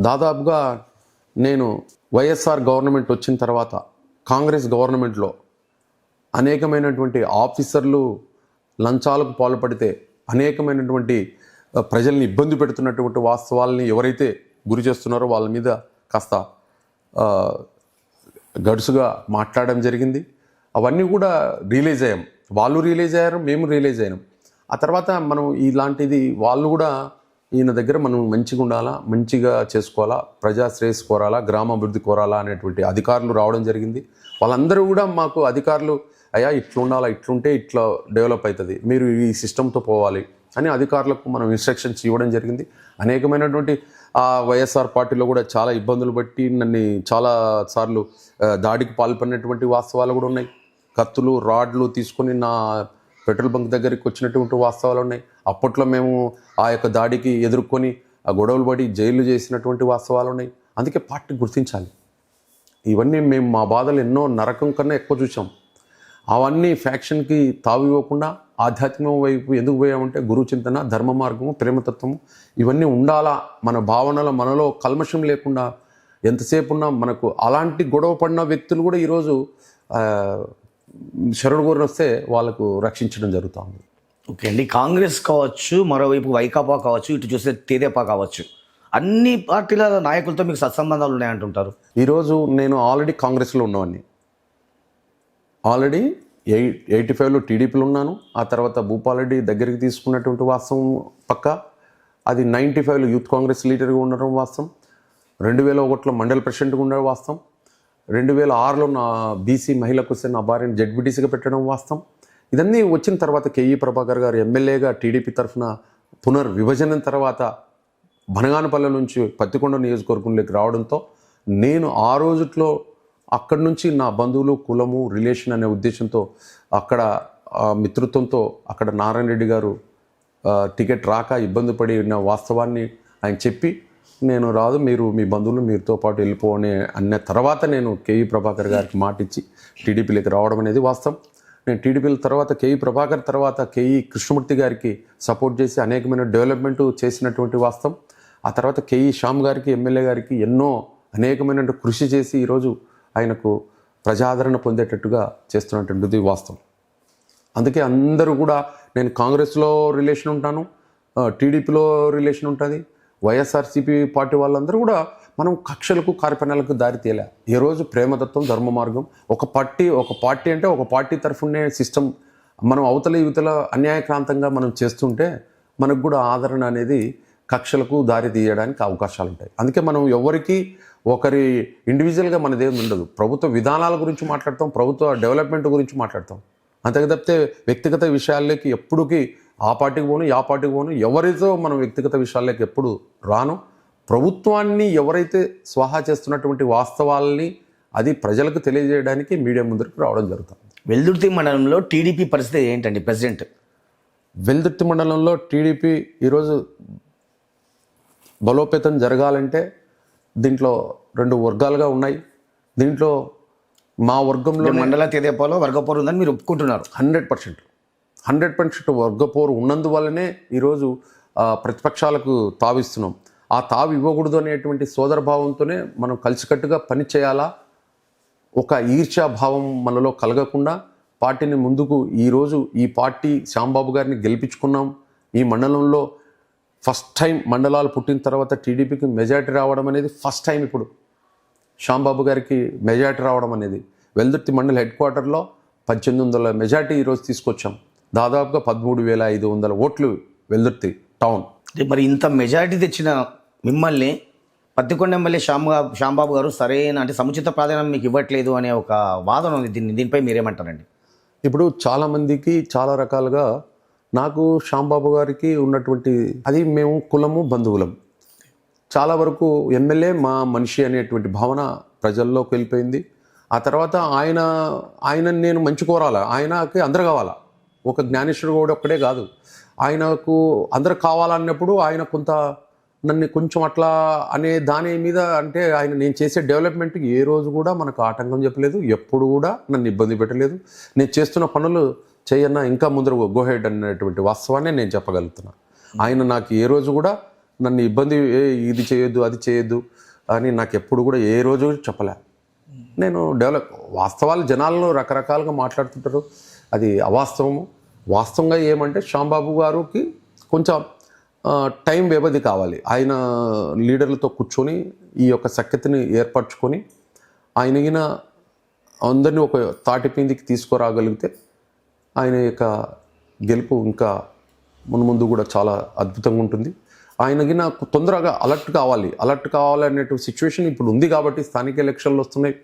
దాదాపుగా నేను వైఎస్ఆర్ గవర్నమెంట్ వచ్చిన తర్వాత కాంగ్రెస్ గవర్నమెంట్లో అనేకమైనటువంటి ఆఫీసర్లు లంచాలకు పాల్పడితే అనేకమైనటువంటి ప్రజల్ని ఇబ్బంది పెడుతున్నటువంటి వాస్తవాలని ఎవరైతే గురి చేస్తున్నారో వాళ్ళ మీద కాస్త గడుసుగా మాట్లాడడం జరిగింది. అవన్నీ కూడా రియలైజ్ అయ్యాం, వాళ్ళు రియలైజ్ అయ్యారు, మేము రియలైజ్ అయ్యాం. ఆ తర్వాత మనం ఇలాంటిది వాళ్ళు కూడా ఈయన దగ్గర మనం మంచిగా ఉండాలా, మంచిగా చేసుకోవాలా, ప్రజా శ్రేయస్సు కోరాలా, గ్రామాభివృద్ధి కోరాలా అనేటువంటి అధికారులు రావడం జరిగింది. వాళ్ళందరూ కూడా మాకు అధికారులు అయ్యా ఇట్లా ఉండాలా, ఇట్లుంటే ఇట్లా డెవలప్ అవుతుంది, మీరు ఈ సిస్టంతో పోవాలి అని అధికారులకు మనం ఇన్స్ట్రక్షన్స్ ఇవ్వడం జరిగింది. అనేకమైనటువంటి వైఎస్ఆర్ పార్టీలో కూడా చాలా ఇబ్బందులు బట్టి నన్ను చాలా సార్లు దాడికి పాల్పడినటువంటి వాస్తవాలు కూడా ఉన్నాయి. కత్తులు రాడ్లు తీసుకొని నా పెట్రోల్ బంక్ దగ్గరికి వచ్చినటువంటి వాస్తవాలు ఉన్నాయి. అప్పట్లో మేము ఆ యొక్క దాడికి ఎదుర్కొని ఆ గొడవలు పడి జైలు చేసినటువంటి వాస్తవాలు ఉన్నాయి. అందుకే పార్టీ గుర్తించాలి. ఇవన్నీ మేము మా బాధలు ఎన్నో నరకం కన్నా ఎక్కువ చూసాం. అవన్నీ ఫ్యాక్షన్కి తావివ్వకుండా ఆధ్యాత్మికం వైపు ఎందుకు పోయామంటే గురు చింతన, ధర్మ మార్గము, ప్రేమతత్వము ఇవన్నీ ఉండాలా. మన భావనలో మనలో కల్మషం లేకుండా ఎంతసేపు ఉన్నా మనకు అలాంటి గొడవ పడిన వ్యక్తులు కూడా ఈరోజు శరణు కోరిన వస్తే వాళ్ళకు రక్షించడం జరుగుతుంది. ఓకే అండి, కాంగ్రెస్ కావచ్చు, మరోవైపు వైకాపా కావచ్చు, ఇటు చూస్తే తెదేపా కావచ్చు, అన్ని పార్టీల నాయకులతో మీకు సత్సంబంధాలు ఉన్నాయంటుంటారు. ఈరోజు నేను ఆల్రెడీ కాంగ్రెస్లో ఉన్నవాడిని. ఆల్రెడీ 85లో టీడీపీలో ఉన్నాను. ఆ తర్వాత భూపాలరెడ్డి దగ్గరికి తీసుకున్నటువంటి వాస్తవం పక్క. అది 95లో యూత్ కాంగ్రెస్ లీడర్గా ఉండడం వాస్తవం. 2001లో మండల ప్రెసిడెంట్గా ఉండడం వాస్తవం. 2006లో నా బీసీ మహిళకు వస్తే నా భార్యను జడ్బీటీసీగా పెట్టడం వాస్తవం. ఇదన్నీ వచ్చిన తర్వాత కేఈ ప్రభాకర్ గారు ఎమ్మెల్యేగా టీడీపీ తరఫున పునర్విభజన తర్వాత బనగానపల్లె నుంచి పత్తికొండ నియోజకవర్గంలోకి రావడంతో నేను ఆ రోజుట్లో అక్కడి నుంచి నా బంధువులు, కులము, రిలేషన్ అనే ఉద్దేశంతో అక్కడ మిత్రత్వంతో అక్కడ నారాయణ రెడ్డి గారు టికెట్ రాక ఇబ్బంది పడి ఉన్న వాస్తవాన్ని ఆయన చెప్పి నేను రాదు, మీరు మీ బంధువులు మీరుతో పాటు వెళ్ళిపోనే అన్న తర్వాత నేను కేఈ ప్రభాకర్ గారికి మాటిచ్చి టీడీపీలోకి రావడం అనేది వాస్తవం. నేను టీడీపీల తర్వాత కేఈ ప్రభాకర్ తర్వాత కేఈ కృష్ణమూర్తి గారికి సపోర్ట్ చేసి అనేకమైన డెవలప్మెంట్ చేసినటువంటి వాస్తవం. ఆ తర్వాత కేఈ శ్యామ్ గారికి, ఎమ్మెల్యే గారికి ఎన్నో అనేకమైన కృషి చేసి ఈరోజు ఆయనకు ప్రజాదరణ పొందేటట్టుగా చేస్తున్నటువంటిది వాస్తవం. అందుకే అందరూ కూడా నేను కాంగ్రెస్లో రిలేషన్ ఉంటాను, టీడీపీలో రిలేషన్ ఉంటుంది, వైఎస్ఆర్సీపీ పార్టీ వాళ్ళందరూ కూడా మనం కక్షలకు కార్పణ్యాలకు దారి తీయలే. ఈరోజు ప్రేమతత్వం, ధర్మ మార్గం, ఒక పార్టీ అంటే ఒక పార్టీ తరఫునే సిస్టమ్ మనం అవతల యువతల అన్యాయక్రాంతంగా మనం చేస్తుంటే మనకు కూడా ఆదరణ అనేది కక్షలకు దారి తీయడానికి అవకాశాలు ఉంటాయి. అందుకే మనం ఎవరికి ఒకరి ఇండివిజువల్గా మనదేమి ఉండదు. ప్రభుత్వ విధానాల గురించి మాట్లాడతాం, ప్రభుత్వ డెవలప్మెంట్ గురించి మాట్లాడతాం. అంతకు తప్పితే వ్యక్తిగత విషయాల్లోకి ఎప్పుడుకి ఆ పార్టీకి పోను, ఆ పార్టీకి పోను, ఎవరితో మనం వ్యక్తిగత విషయాల్లోకి ఎప్పుడు రాను. ప్రభుత్వాన్ని ఎవరైతే స్వాహా చేస్తున్నటువంటి వాస్తవాల్ని అది ప్రజలకు తెలియజేయడానికి మీడియా ముందుకు రావడం జరుగుతుంది. వెల్దుర్తి మండలంలో టీడీపీ పరిస్థితి ఏంటండి ప్రెసిడెంట్? వెల్దుర్తి మండలంలో టీడీపీ ఈరోజు బలోపేతం జరగాలంటే దీంట్లో 2 వర్గాలుగా ఉన్నాయి. దీంట్లో మా వర్గంలో మండల తెదేపాలో వర్గపోరు ఉందని మీరు ఒప్పుకుంటున్నారు? 100% వర్గపోరు ఉన్నందువల్లనే ఈరోజు ప్రతిపక్షాలకు తావిస్తున్నాం. ఆ తావి ఇవ్వకూడదు అనేటువంటి సోదరభావంతోనే మనం కలిసికట్టుగా పని చేయాలా. ఒక ఈర్ష్యాభావం మనలో కలగకుండా పార్టీని ముందుకు ఈరోజు ఈ పార్టీ శ్యాంబాబు గారిని గెలిపించుకున్నాం. ఈ మండలంలో ఫస్ట్ టైం మండలాలు పుట్టిన తర్వాత టీడీపీకి మెజారిటీ రావడం అనేది ఫస్ట్ టైం. ఇప్పుడు శ్యాంబాబు గారికి మెజారిటీ రావడం అనేది వెల్దుర్తి మండల హెడ్ క్వార్టర్లో 1800 మెజారిటీ ఈరోజు తీసుకొచ్చాం. దాదాపుగా 13,500 ఓట్లు వెల్దుర్తి టౌన్. మరి ఇంత మెజారిటీ తెచ్చిన మిమ్మల్ని పత్తికొండ ఎమ్మెల్యే శ్యాంబాబు గారు సరైన అంటే సముచిత ప్రాధాన్యం మీకు ఇవ్వట్లేదు అనే ఒక వాదన ఉంది. దీనిపై మీరేమంటారండి? ఇప్పుడు చాలామందికి చాలా రకాలుగా నాకు శ్యాంబాబు గారికి ఉన్నటువంటి అది మేము కులము, బంధువులం. చాలా వరకు ఎమ్మెల్యే మా మనిషి అనేటువంటి భావన ప్రజల్లోకి వెళ్ళిపోయింది. ఆ తర్వాత ఆయనని నేను మంచి కోరాలా, ఆయనకి అందరు కావాలా. ఒక జ్ఞానేశ్వర గౌడ్ ఒక్కడే కాదు, ఆయనకు అందరు కావాలన్నప్పుడు ఆయన నన్ను కొంచెం అట్లా అనే దాని మీద అంటే ఆయన నేను చేసే డెవలప్మెంట్కి ఏ రోజు కూడా మనకు ఆటంకం చెప్పలేదు, ఎప్పుడు కూడా నన్ను ఇబ్బంది పెట్టలేదు. నేను చేస్తున్న పనులు చేయన్నా ఇంకా ముందర గోహెడ్ అనేటువంటి వాస్తవాన్ని నేను చెప్పగలుగుతున్నా. ఆయన నాకు ఏ రోజు కూడా నన్ను ఇబ్బంది ఇది చేయొద్దు అది చేయొద్దు అని నాకు ఎప్పుడు కూడా ఏ రోజు చెప్పలే. నేను వాస్తవాలు జనాల్లో రకరకాలుగా మాట్లాడుతుంటారు, అది అవాస్తవము. వాస్తవంగా ఏమంటే శ్యాంబాబు గారికి కొంచెం టైం వ్యవధి కావాలి. ఆయన లీడర్లతో కూర్చొని ఈ యొక్క సఖ్యతని ఏర్పరచుకొని ఆయనగిన అందరినీ ఒక తాటి పిందికి తీసుకురాగలిగితే ఆయన యొక్క గెలుపు ఇంకా ముందు కూడా చాలా అద్భుతంగా ఉంటుంది. ఆయనగిన తొందరగా అలర్ట్ కావాలనేటువంటి సిచ్యువేషన్ ఇప్పుడు ఉంది. కాబట్టి స్థానిక ఎలక్షన్లు వస్తున్నాయి.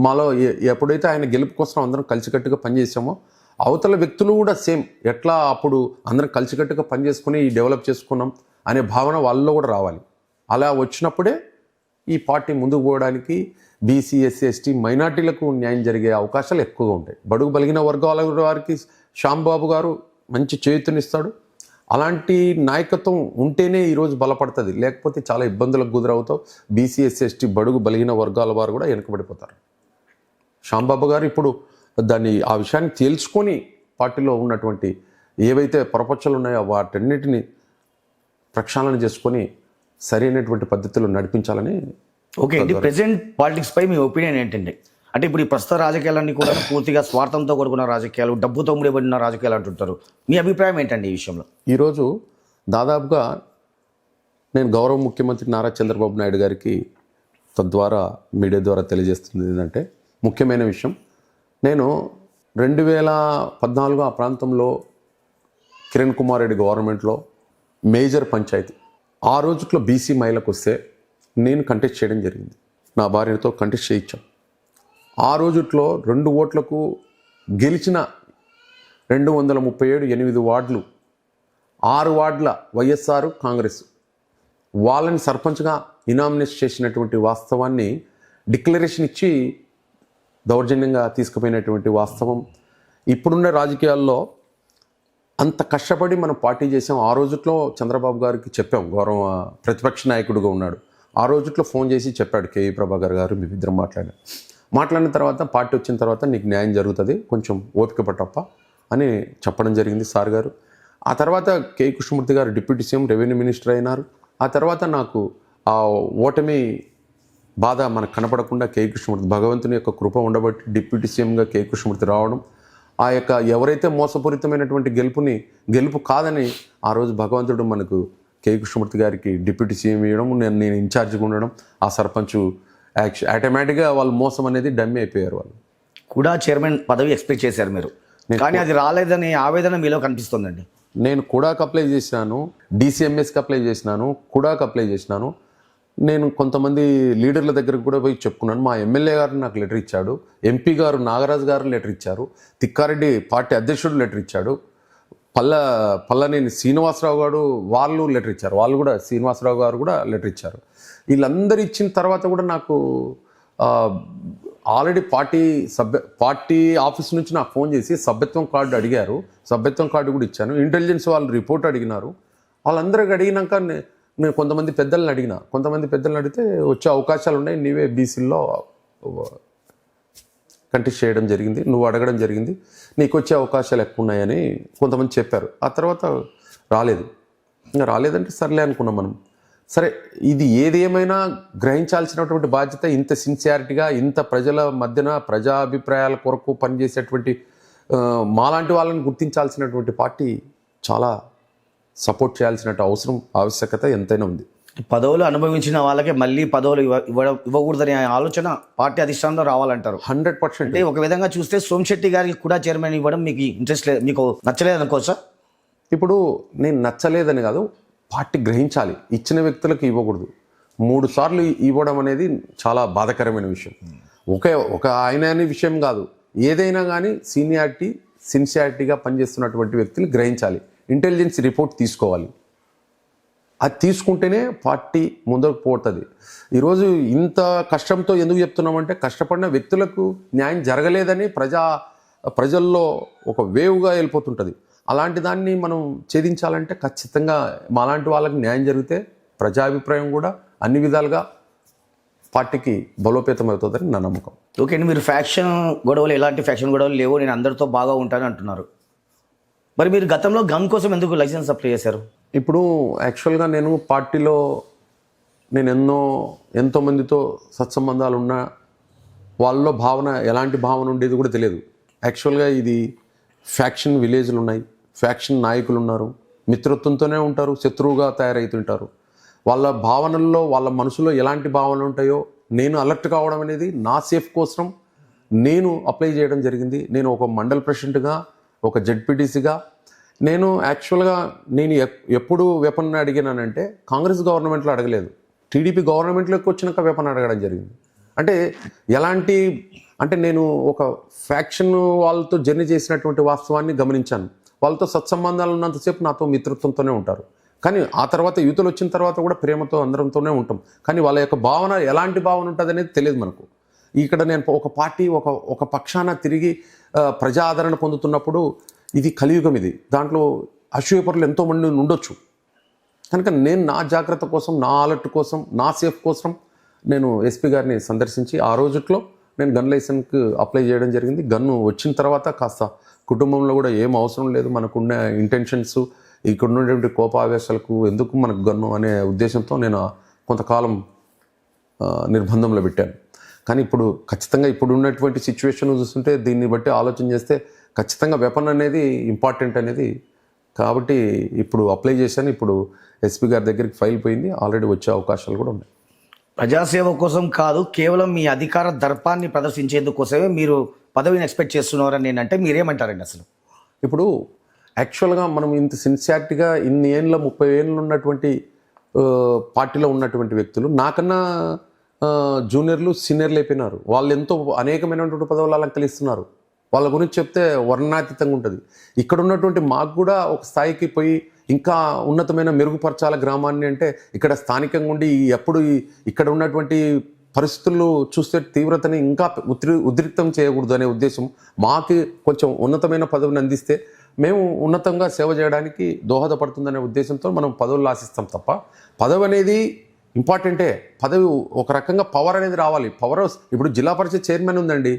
మాలో ఎప్పుడైతే ఆయన గెలుపు కోసం అందరం కలిసికట్టుగా పనిచేసామో అవతల వ్యక్తులు కూడా సేమ్ ఎట్లా అప్పుడు అందరం కలిసికట్టుగా పనిచేసుకుని డెవలప్ చేసుకున్నాం అనే భావన వాళ్ళలో కూడా రావాలి. అలా వచ్చినప్పుడే ఈ పార్టీ ముందుకు పోవడానికి బీసీ, ఎస్సీ, ఎస్టీ, మైనార్టీలకు న్యాయం జరిగే అవకాశాలు ఎక్కువగా ఉంటాయి. బడుగు బలిగిన వర్గాల వారికి శ్యాంబాబు గారు మంచి చేయూతనిస్తాడు. అలాంటి నాయకత్వం ఉంటేనే ఈరోజు బలపడుతుంది, లేకపోతే చాలా ఇబ్బందులకు గురవుతావు. బీసీ, ఎస్సీ, ఎస్టీ, బడుగు బలిగిన వర్గాల వారు కూడా వెనుకబడిపోతారు. శ్యాంబాబు గారు ఇప్పుడు ఆ విషయాన్ని తేల్చుకొని పార్టీలో ఉన్నటువంటి ఏవైతే పొరపచ్చలు ఉన్నాయో వాటన్నిటిని ప్రక్షాళన చేసుకొని సరైనటువంటి పద్ధతిలో నడిపించాలని. ఓకే అండి, ప్రెసెంట్ పాలిటిక్స్ పై మీ ఒపీనియన్ ఏంటండి? అంటే ఇప్పుడు ఈ ప్రస్తుత రాజకీయాలన్నీ కూడా పూర్తిగా స్వార్థంతో కూడుకున్న రాజకీయాలు, డబ్బుతో ముడిపడిన రాజకీయాలు అంటుంటారు. మీ అభిప్రాయం ఏంటండి ఈ విషయంలో? ఈరోజు దాదాపుగా నేను గౌరవ ముఖ్యమంత్రి నారా చంద్రబాబు నాయుడు గారికి తద్వారా మీడియా ద్వారా తెలియజేస్తుంది ఏంటంటే, ముఖ్యమైన విషయం, నేను 2014 ఆ ప్రాంతంలో కిరణ్ కుమార్ రెడ్డి గవర్నమెంట్లో మేజర్ పంచాయతీ ఆ రోజుట్లో బీసీ మహిళకు వస్తే నేను కంటెస్ట్ చేయడం జరిగింది. నా భార్యతో కంటెస్ట్ చేయించాం. ఆ రోజుట్లో 2 ఓట్లకు గెలిచిన 237 8 వార్డులు, 6 వార్డుల వైఎస్ఆర్ కాంగ్రెస్ వాళ్ళని సర్పంచ్గా ఇనామినేట్ చేసినటువంటి వాస్తవాన్ని డిక్లరేషన్ ఇచ్చి దౌర్జన్యంగా తీసుకుపోయినటువంటి వాస్తవం. ఇప్పుడున్న రాజకీయాల్లో అంత కష్టపడి మనం పార్టీ చేసాం. ఆ రోజుట్లో చంద్రబాబు గారికి చెప్పాం, గౌరవ ప్రతిపక్ష నాయకుడిగా ఉన్నాడు. ఆ రోజుట్లో ఫోన్ చేసి చెప్పాడు, కేఈ ప్రభాకర్ గారు మేమిద్దరం మాట్లాడిన తర్వాత పార్టీ వచ్చిన తర్వాత నీకు న్యాయం జరుగుతుంది, కొంచెం ఓపిక పట్టప్ప అని చెప్పడం జరిగింది సార్ గారు. ఆ తర్వాత కేఈ కృష్ణమూర్తి గారు డిప్యూటీ సీఎం, రెవెన్యూ మినిస్టర్ అయినారు. ఆ తర్వాత నాకు ఆ ఓటమి బాధ మనకు కనపడకుండా కేఈ కృష్ణమూర్తి, భగవంతుని యొక్క కృప ఉండబట్టి డిప్యూటీ సీఎంగా కేఈ కృష్ణమూర్తి రావడం, ఆ యొక్క ఎవరైతే మోసపూరితమైనటువంటి గెలుపు కాదని ఆ రోజు భగవంతుడు మనకు కేఈ కృష్ణమూర్తి గారికి డిప్యూటీ సీఎం ఇవ్వడం, నేను ఇన్ఛార్జ్గా ఉండడం, ఆ సర్పంచ్ ఆటోమేటిక్గా వాళ్ళు మోసం అనేది డమ్మి అయిపోయారు. వాళ్ళు కూడా చైర్మన్ పదవి ఎక్స్పెక్ట్ చేశారు మీరు, కానీ అది రాలేదనే ఆవేదన మీలో కనిపిస్తుందండి. నేను కూడాకు అప్లై చేసినాను, డీసీఎంఎస్కి అప్లై చేసినాను, కూడాకు అప్లై చేసినాను. నేను కొంతమంది లీడర్ల దగ్గరకు కూడా పోయి చెప్పుకున్నాను. మా ఎమ్మెల్యే గారు నాకు లెటర్ ఇచ్చాడు, ఎంపీ గారు నాగరాజు గారు లెటర్ ఇచ్చారు, తిక్కారెడ్డి పార్టీ అధ్యక్షుడు లెటర్ ఇచ్చాడు, పల్లనేని శ్రీనివాసరావు గారు వాళ్ళు లెటర్ ఇచ్చారు, శ్రీనివాసరావు గారు కూడా లెటర్ ఇచ్చారు. వీళ్ళందరూ ఇచ్చిన తర్వాత కూడా నాకు ఆల్రెడీ పార్టీ ఆఫీస్ నుంచి నాకు ఫోన్ చేసి సభ్యత్వం కార్డు అడిగారు. సభ్యత్వం కార్డు కూడా ఇచ్చాను. ఇంటెలిజెన్స్ వాళ్ళు రిపోర్ట్ అడిగినారు. వాళ్ళందరికీ అడిగినాక నేను కొంతమంది పెద్దలను అడిగితే వచ్చే అవకాశాలు ఉన్నాయి, నీవే బీసీల్లో కంటెస్ట్ చేయడం జరిగింది, నువ్వు అడగడం జరిగింది, నీకు వచ్చే అవకాశాలు ఎక్కువ ఉన్నాయని కొంతమంది చెప్పారు. ఆ తర్వాత రాలేదంటే సర్లే అనుకున్నాం మనం. సరే, ఇది ఏది ఏమైనా గ్రహించాల్సినటువంటి బాధ్యత, ఇంత సిన్సియారిటీగా ఇంత ప్రజల మధ్యన ప్రజాభిప్రాయాల కొరకు పనిచేసేటువంటి మాలాంటి వాళ్ళని గుర్తించాల్సినటువంటి పార్టీ చాలా సపోర్ట్ చేయాల్సిన ఆవశ్యకత ఎంతైనా ఉంది. పదవులు అనుభవించిన వాళ్ళకే మళ్ళీ పదవులు ఇవ్వకూడదనే ఆలోచన పార్టీ అధిష్టానంలో రావాలంటారు. 100%. అంటే ఒక విధంగా చూస్తే సోమశెట్టి గారికి కూడా చైర్మన్ ఇవ్వడం మీకు ఇంట్రెస్ట్ లేదు, మీకు నచ్చలేదు అనుకోవచ్చా? ఇప్పుడు నేను నచ్చలేదని కాదు, పార్టీ గ్రహించాలి, ఇచ్చిన వ్యక్తులకు ఇవ్వకూడదు. 3 సార్లు ఇవ్వడం అనేది చాలా బాధాకరమైన విషయం. ఒక ఆయన అనే విషయం కాదు, ఏదైనా కానీ సిన్సియారిటీగా పనిచేస్తున్నటువంటి వ్యక్తులు గ్రహించాలి, ఇంటెలిజెన్స్ రిపోర్ట్ తీసుకోవాలి. అది తీసుకుంటేనే పార్టీ ముందుకు పోతుంది. ఈరోజు ఇంత కష్టంతో ఎందుకు చెప్తున్నామంటే కష్టపడిన వ్యక్తులకు న్యాయం జరగలేదని ప్రజల్లో ఒక వేవ్గా వెళ్ళిపోతుంటుంది. అలాంటి దాన్ని మనం ఛేదించాలంటే ఖచ్చితంగా మాలాంటి వాళ్ళకి న్యాయం జరిగితే ప్రజాభిప్రాయం కూడా అన్ని విధాలుగా పార్టీకి బలోపేతం అవుతుందని నా నమ్మకం. ఓకే అండి, మీరు ఫ్యాక్షన్ గొడవలు, ఎలాంటి ఫ్యాక్షన్ గొడవలు లేవు, నేను అందరితో బాగా ఉంటాను అంటున్నారు. మరి మీరు గతంలో గన్ కోసం ఎందుకు లైసెన్స్ అప్లై చేశారు? ఇప్పుడు యాక్చువల్గా నేను పార్టీలో నేను ఎంతో మందితో సత్సంబంధాలు ఉన్న వాళ్ళలో భావన ఎలాంటి భావన ఉండేది కూడా తెలియదు. యాక్చువల్గా ఇది ఫ్యాక్షన్ విలేజ్లు ఉన్నాయి, ఫ్యాక్షన్ నాయకులు ఉన్నారు, మిత్రత్వంతోనే ఉంటారు, శత్రువుగా తయారవుతుంటారు. వాళ్ళ భావనల్లో వాళ్ళ మనసులో ఎలాంటి భావనలు ఉంటాయో నేను అలర్ట్ కావడం అనేది నా సేఫ్ కోసం నేను అప్లై చేయడం జరిగింది. నేను ఒక మండల్ ప్రెసిడెంట్గా, ఒక జెడ్పీటీసీగా నేను యాక్చువల్గా నేను ఎప్పుడు వెపన్ అడిగినానంటే కాంగ్రెస్ గవర్నమెంట్లో అడగలేదు, టీడీపీ గవర్నమెంట్లోకి వచ్చినాక వెపన్ అడగడం జరిగింది. అంటే ఎలాంటి అంటే నేను ఒక ఫ్యాక్షన్ వాళ్ళతో జర్నీ చేసినటువంటి వాస్తవాన్ని గమనించాను. వాళ్ళతో సత్సంబంధాలు ఉన్నంతసేపు నాతో మిత్రత్వంతోనే ఉంటారు, కానీ ఆ తర్వాత యూతులు వచ్చిన తర్వాత కూడా ప్రేమతో అందరంతోనే ఉంటాం. కానీ వాళ్ళ యొక్క భావన ఎలాంటి భావన ఉంటుంది అనేది తెలియదు మనకు. ఇక్కడ నేను ఒక పార్టీ ఒక పక్షాన తిరిగి ప్రజా ఆదరణ పొందుతున్నప్పుడు ఇది కలియుగం, ఇది దాంట్లో అసూయపరులు ఎంతోమంది ఉండొచ్చు. కనుక నేను నా జాగ్రత్త కోసం, నా అలర్ట్ కోసం, నా సేఫ్ కోసం నేను ఎస్పీ గారిని సందర్శించి ఆ రోజుట్లో నేను గన్ లైసెన్స్కి అప్లై చేయడం జరిగింది. గన్ను వచ్చిన తర్వాత కాస్త కుటుంబంలో కూడా ఏం అవసరం లేదు, మనకున్న ఇంటెన్షన్స్, ఇక్కడ ఉన్నటువంటి కోపావేశాలకు ఎందుకు మనకు గన్ను అనే ఉద్దేశంతో నేను కొంతకాలం నిర్బంధంలో పెట్టాను. కానీ ఇప్పుడు ఖచ్చితంగా ఇప్పుడు ఉన్నటువంటి సిచ్యువేషన్ చూస్తుంటే దీన్ని బట్టి ఆలోచన చేస్తే ఖచ్చితంగా వెపన్ అనేది ఇంపార్టెంట్ అనేది, కాబట్టి ఇప్పుడు అప్లై చేశాను. ఇప్పుడు ఎస్పీ గారి దగ్గరికి ఫైల్ పోయింది, ఆల్రెడీ వచ్చే అవకాశాలు కూడా ఉన్నాయి. ప్రజాసేవ కోసం కాదు, కేవలం మీ అధికార దర్పాన్ని ప్రదర్శించేందుకోసమే మీరు పదవిని ఎక్స్పెక్ట్ చేస్తున్నారని నేనంటే మీరేమంటారండి అసలు? ఇప్పుడు యాక్చువల్గా మనం ఇంత సిన్సియారిటీగా ఇన్ని ఏళ్ళ 30 ఏళ్ళు ఉన్నటువంటి పార్టీలో ఉన్నటువంటి వ్యక్తులు నాకన్నా జూనియర్లు సీనియర్లు అయిపోయినారు. వాళ్ళు ఎంతో అనేకమైనటువంటి పదవులు అలంకరిస్తున్నారు. వాళ్ళ గురించి చెప్తే వర్ణాతీతంగా ఉంటుంది. ఇక్కడ ఉన్నటువంటి మాకు కూడా ఒక స్థాయికి పోయి ఇంకా ఉన్నతమైన మెరుగుపరచాల గ్రామాన్ని అంటే ఇక్కడ స్థానికంగా ఉండి ఎప్పుడు ఇక్కడ ఉన్నటువంటి పరిస్థితులు చూస్తే తీవ్రతని ఇంకా ఉద్రిక్తం చేయకూడదు అనే ఉద్దేశం మాకు కొంచెం ఉన్నతమైన పదవిని అందిస్తే మేము ఉన్నతంగా సేవ చేయడానికి దోహదపడుతుందనే ఉద్దేశంతో మనం పదవులు ఆశిస్తాం తప్ప పదవి అనేది ఇంపార్టెంటే. పదవి ఒక రకంగా పవర్ అనేది రావాలి. పవర్ ఇప్పుడు జిల్లా పరిషత్ చైర్మన్ ఉందండి,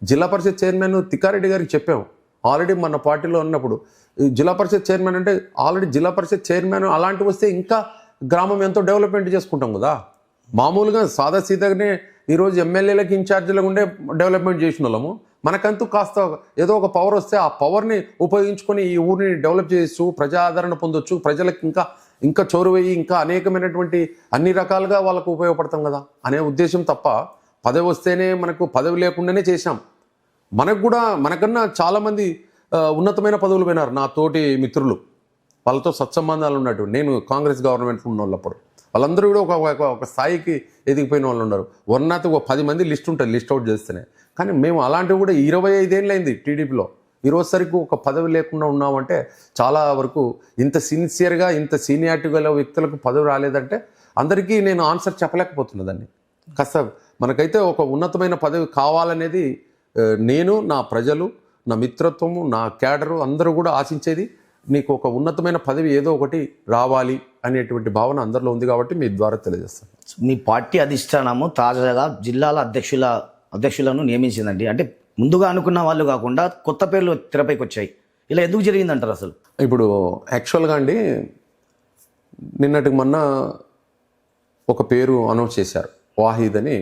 జిల్లా పరిషత్ చైర్మన్ తిక్కారెడ్డి గారికి చెప్పాం ఆల్రెడీ మన పార్టీలో ఉన్నప్పుడు. జిల్లా పరిషత్ చైర్మన్ అంటే ఆల్రెడీ జిల్లా పరిషత్ చైర్మన్ అలాంటివి వస్తే ఇంకా గ్రామం ఎంతో డెవలప్మెంట్ చేసుకుంటాం కదా. మామూలుగా సాదా సీదాగానే ఈరోజు ఎమ్మెల్యేలకు ఇన్ఛార్జీలకు ఉండే డెవలప్మెంట్ చేసిన వాళ్ళము, మనకంతూ కాస్త ఏదో ఒక పవర్ వస్తే ఆ పవర్ని ఉపయోగించుకొని ఈ ఊరిని డెవలప్ చేయొచ్చు, ప్రజా ఆదరణ పొందొచ్చు, ప్రజలకు ఇంకా చోరువయ్యి ఇంకా అనేకమైనటువంటి అన్ని రకాలుగా వాళ్ళకు ఉపయోగపడతాం కదా అనే ఉద్దేశం తప్ప పదవి వస్తేనే మనకు పదవి లేకుండానే చేశాం. మనకు కూడా మనకన్నా చాలామంది ఉన్నతమైన పదవులు పోయినారు. నా తోటి మిత్రులు వాళ్ళతో సత్సంబంధాలు ఉన్నట్టు నేను కాంగ్రెస్ గవర్నమెంట్లో ఉన్న వాళ్ళప్పుడు వాళ్ళందరూ కూడా ఒక స్థాయికి ఎదిగిపోయిన వాళ్ళు ఉన్నారు. వర్ణాతి ఒక 10 మంది లిస్ట్ ఉంటుంది, లిస్ట్ అవుట్ చేస్తేనే. కానీ మేము అలాంటివి కూడా 25 ఏళ్ళు అయింది టీడీపీలో. ఈరోజు సరికి ఒక పదవి లేకుండా ఉన్నామంటే చాలా వరకు ఇంత సిన్సియర్గా ఇంత సీనియారిటీ గల వ్యక్తులకు పదవి రాలేదంటే అందరికీ నేను ఆన్సర్ చెప్పలేకపోతున్నా దాన్ని. కాస్త మనకైతే ఒక ఉన్నతమైన పదవి కావాలనేది నేను, నా ప్రజలు, నా మిత్రత్వము, నా క్యాడరు అందరూ కూడా ఆశించేది నీకు ఒక ఉన్నతమైన పదవి ఏదో ఒకటి రావాలి అనేటువంటి భావన అందరిలో ఉంది. కాబట్టి మీ ద్వారా తెలియజేస్తాను. మీ పార్టీ అధిష్టానము తాజాగా జిల్లాల అధ్యక్షులను నియమించిందండి. అంటే ముందుగా అనుకున్న వాళ్ళు కాకుండా కొత్త పేర్లు తెరపైకి వచ్చాయి. ఇలా ఎందుకు జరిగిందంటారు అసలు? ఇప్పుడు యాక్చువల్గా అండి నిన్నటికి మొన్న ఒక పేరు అనౌన్స్ చేశారు, వాహిద్ అని,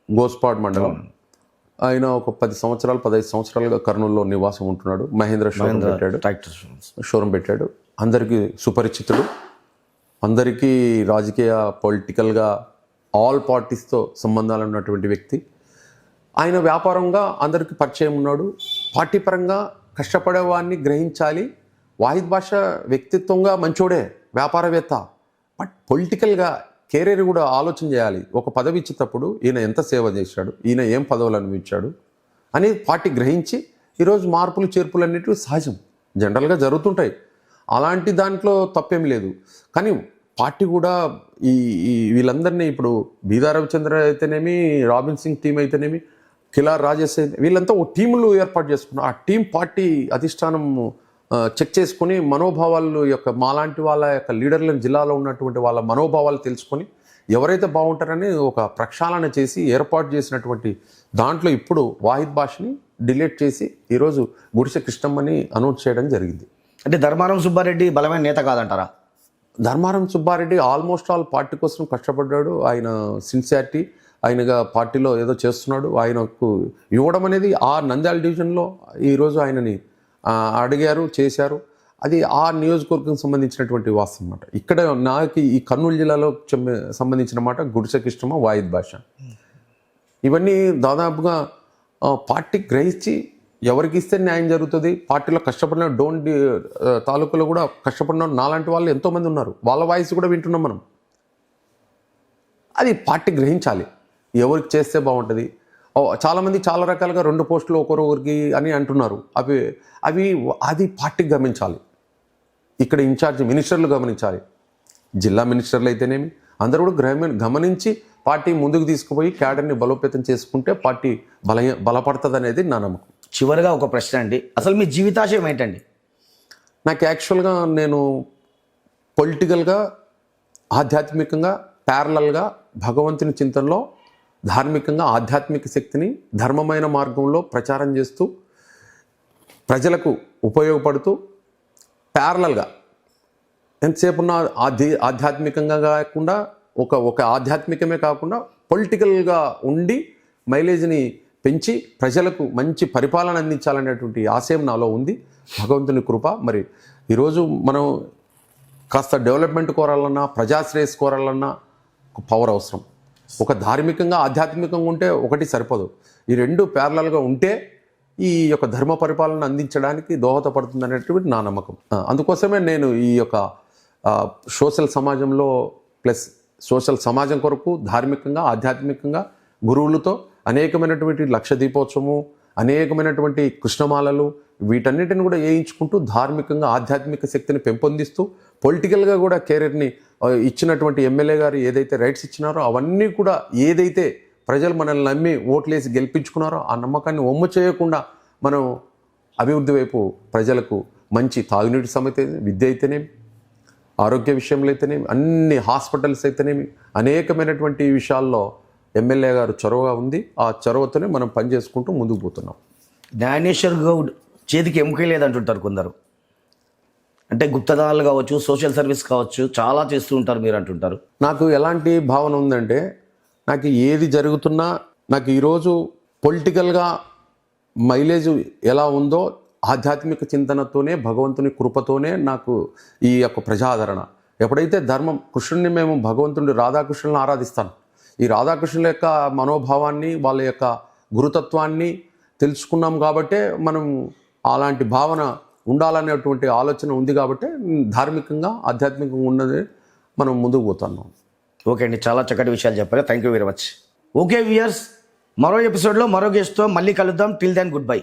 గోస్పాడ్ మండలం. ఆయన ఒక 15 సంవత్సరాలుగా కర్నూలులో నివాసం ఉంటున్నాడు. మహేంద్ర షోరూమ్ పెట్టాడు. అందరికీ సుపరిచితుడు, అందరికీ రాజకీయ పొలిటికల్గా ఆల్ పార్టీస్తో సంబంధాలు ఉన్నటువంటి వ్యక్తి. ఆయన వ్యాపారంగా అందరికీ పరిచయం ఉన్నాడు. పార్టీ పరంగా కష్టపడేవాడిని గ్రహించాలి. వాహిద్ భాష వ్యక్తిత్వంగా మంచోడే, వ్యాపారవేత్త. బట్ పొలిటికల్గా కెరీర్ కూడా ఆలోచన చేయాలి. ఒక పదవి ఇచ్చేటప్పుడు ఈయన ఎంత సేవ చేశాడు, ఈయన ఏం పదవులు అనుభవించాడు అని పార్టీ గ్రహించి ఈరోజు మార్పులు చేర్పులు అనేటివి సహజం, జనరల్గా జరుగుతుంటాయి. అలాంటి దాంట్లో తప్పేం లేదు. కానీ పార్టీ కూడా ఈ వీళ్ళందరినీ ఇప్పుడు బీదా రవిచంద్ర అయితేనేమి, రాబిన్ సింగ్ టీం అయితేనేమి, కిలార్ రాజేష్ అయితే వీళ్ళంతా ఓ టీములు ఏర్పాటు చేసుకున్నారు. ఆ టీం పార్టీ అధిష్టానం చెక్ చేసుకొని మనోభావాలు యొక్క మాలాంటి వాళ్ళ యొక్క లీడర్లను జిల్లాలో ఉన్నటువంటి వాళ్ళ మనోభావాలు తెలుసుకొని ఎవరైతే బాగుంటారని ఒక ప్రక్షాళన చేసి ఏర్పాటు చేసినటువంటి దాంట్లో ఇప్పుడు వాహిద్ బాష్ని డిలీట్ చేసి ఈరోజు గుడిసె కృష్ణమ్మని అనౌన్స్ చేయడం జరిగింది. అంటే ధర్మారం సుబ్బారెడ్డి బలమైన నేత కాదంటారా? Dharmaram Subbareddy almost all party కోసం కష్టపడ్డాడు. ఆయన సిన్సియారిటీ, ఆయనగా పార్టీలో ఏదో చేస్తున్నాడు. ఆయనకు ఇవ్వడం అనేది ఆ నంద్యాల డివిజన్లో ఈరోజు ఆయనని అడిగారు, చేశారు. అది ఆ నియోజకవర్గం సంబంధించినటువంటి వాస్తవం అన్నమాట. ఇక్కడ నాకు ఈ కర్నూలు జిల్లాలో సంబంధించిన మాట గుడిసె కృష్ణమ్మ, వాయిద్ భాష, ఇవన్నీ దాదాపుగా పార్టీ గ్రహించి ఎవరికి ఇస్తే న్యాయం జరుగుతుంది. పార్టీలో కష్టపడిన తాలూకులో కూడా కష్టపడిన నాలాంటి వాళ్ళు ఎంతోమంది ఉన్నారు. వాళ్ళ వాయిస్ కూడా వింటున్నాం మనం. అది పార్టీ గ్రహించాలి ఎవరికి చేస్తే బాగుంటుంది. చాలామంది చాలా రకాలుగా 2 పోస్టులు ఒకరికి అని అంటున్నారు. అది పార్టీకి గమనించాలి. ఇక్కడ ఇన్ఛార్జ్ మినిస్టర్లు గమనించాలి. జిల్లా మినిస్టర్లు అయితేనేమి అందరూ కూడా గమనించి పార్టీ ముందుకు తీసుకుపోయి క్యాడర్ని బలోపేతం చేసుకుంటే పార్టీ బలపడుతుంది అనేది నా నమ్మకం. చివరిగా ఒక ప్రశ్న అండి, అసలు మీ జీవితాశయం ఏంటండి? నాకు యాక్చువల్గా నేను పొలిటికల్గా, ఆధ్యాత్మికంగా, ప్యారలల్గా భగవంతుని చింతనలో ధార్మికంగా ఆధ్యాత్మిక శక్తిని ధర్మమైన మార్గంలో ప్రచారం చేస్తూ ప్రజలకు ఉపయోగపడుతూ ప్యారలల్గా ఎంతసేపు ఉన్న ఆధ్యాత్మికంగా కాకుండా ఒక ఆధ్యాత్మికమే కాకుండా పొలిటికల్గా ఉండి మైలేజ్ని పెంచి ప్రజలకు మంచి పరిపాలన అందించాలనేటువంటి ఆశయం నాలో ఉంది. భగవంతుని కృప. మరి ఈరోజు మనం కాస్త డెవలప్మెంట్ కోరాలన్నా, ప్రజాశ్రేయస్ కోరాలన్నా ఒక పవర్ అవసరం. ఒక ధార్మికంగా ఆధ్యాత్మికంగా ఉంటే ఒకటి సరిపోదు. ఈ 2 ప్యారలల్గా ఉంటే ఈ యొక్క ధర్మ పరిపాలన అందించడానికి దోహదపడుతుంది అనేటువంటి నా నమ్మకం. అందుకోసమే నేను ఈ యొక్క సోషల్ సమాజంలో ప్లస్ సోషల్ సమాజం కొరకు ధార్మికంగా ఆధ్యాత్మికంగా గురువులతో అనేకమైనటువంటి లక్ష దీపోత్సవము, అనేకమైనటువంటి కృష్ణమాలలు, వీటన్నిటిని కూడా వేయించుకుంటూ ధార్మికంగా ఆధ్యాత్మిక శక్తిని పెంపొందిస్తూ పొలిటికల్గా కూడా కెరీర్ని ఇచ్చినటువంటి ఎమ్మెల్యే గారు ఏదైతే రైట్స్ ఇచ్చినారో అవన్నీ కూడా ఏదైతే ప్రజలు మనల్ని నమ్మి ఓట్లేసి గెలిపించుకున్నారో ఆ నమ్మకాన్ని ఒమ్ము చేయకుండా మనం అభివృద్ధి వైపు ప్రజలకు మంచి తాగునీటి సమస్య, విద్య అయితేనేమి, ఆరోగ్య విషయంలో అయితేనేమి, అన్ని హాస్పిటల్స్ అయితేనేమి, అనేకమైనటువంటి విషయాల్లో ఎమ్మెల్యే గారు చొరవగా ఉంది. ఆ చొరవతోనే మనం పనిచేసుకుంటూ ముందుకు పోతున్నాం. జ్ఞానేశ్వర్ గౌడ్ చేతికి ఎముక లేదంటుంటారు కొందరు. అంటే గుప్తదానాలు కావచ్చు, సోషల్ సర్వీస్ కావచ్చు, చాలా చేస్తూ ఉంటారు మీరు అంటుంటారు. నాకు ఎలాంటి భావన ఉందంటే, నాకు ఏది జరుగుతున్నా నాకు ఈరోజు పొలిటికల్గా మైలేజ్ ఎలా ఉందో ఆధ్యాత్మిక చింతనతోనే, భగవంతుని కృపతోనే నాకు ఈ యొక్క ప్రజాదరణ. ఎప్పుడైతే ధర్మం కృష్ణుడిని మేము భగవంతుడి రాధాకృష్ణులను ఆరాధిస్తాను. ఈ రాధాకృష్ణుల యొక్క మనోభావాన్ని, వాళ్ళ యొక్క గురుతత్వాన్ని తెలుసుకున్నాం కాబట్టే మనం అలాంటి భావన ఉండాలనేటువంటి ఆలోచన ఉంది కాబట్టి ధార్మికంగా ఆధ్యాత్మికంగా ఉన్నది మనం ముందుకు పోతున్నాం. ఓకే అండి, చాలా చక్కటి విషయాలు చెప్పారు. Thank you very much. Okay viewers, మరో ఎపిసోడ్లో మరో గెస్ట్తో మళ్ళీ కలుద్దాం. Till then good bye.